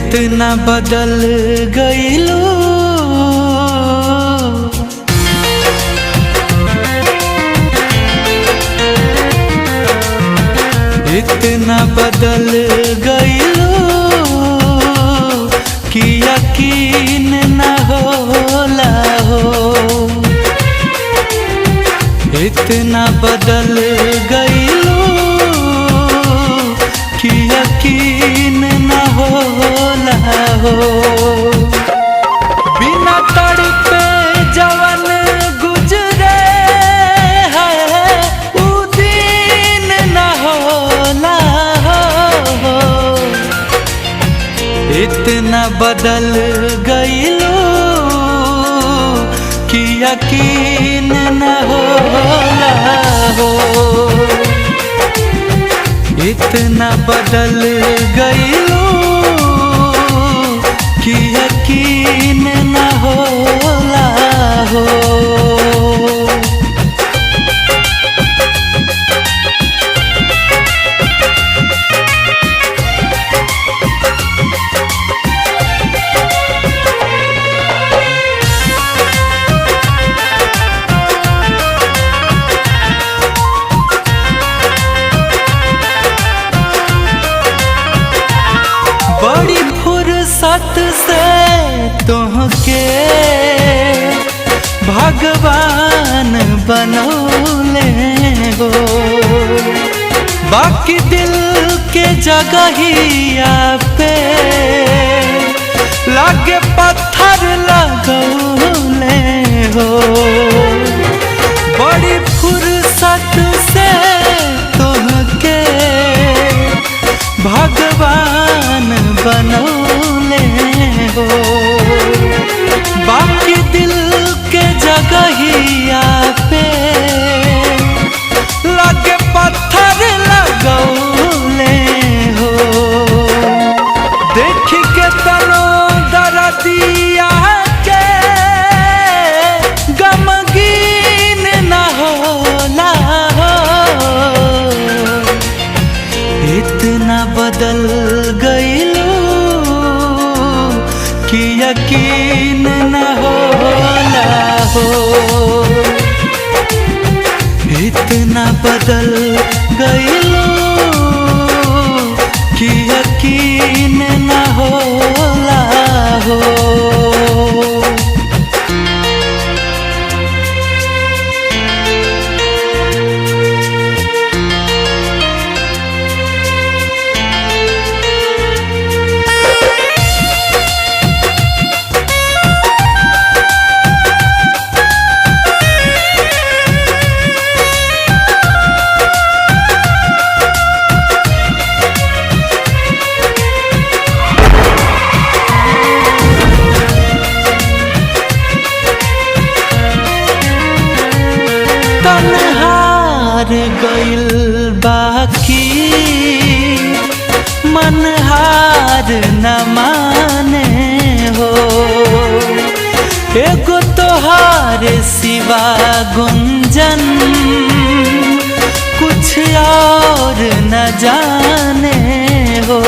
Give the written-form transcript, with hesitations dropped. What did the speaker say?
इतना बदल गईलू, इतना बदल गईलू कि यकीन न होला हो। इतना बदल गईलू कि यकीन न होला हो। बिना तड़पे जवन गुजरे है उ दिन न होला हो। इतना बदल गईलू कि यकीन न होला हो। इतना बदल गईलू कि यकीन न होला हो। बड़ी फुर्सत से तुहके भगवान बनौले हो। बाकी दिल के जगहिया पे लागे पत्थर लगौले हो। बड़ी फुर्सत से तुहके भगवान बनौले हो। बाकी दिल के जगहिया पे लगे पत्थर लगौले हो। देख के तनो दर्दिया के गमगीन न होला हो। इतना बदल गईलू कि यकीन न होला हो। इतना बदल गईलू कि यकीन न होला हो। तन्हार गइल बाकी मनहार न माने हो। एगो तोहार सिवा गुंजन कुछ और न जाने हो।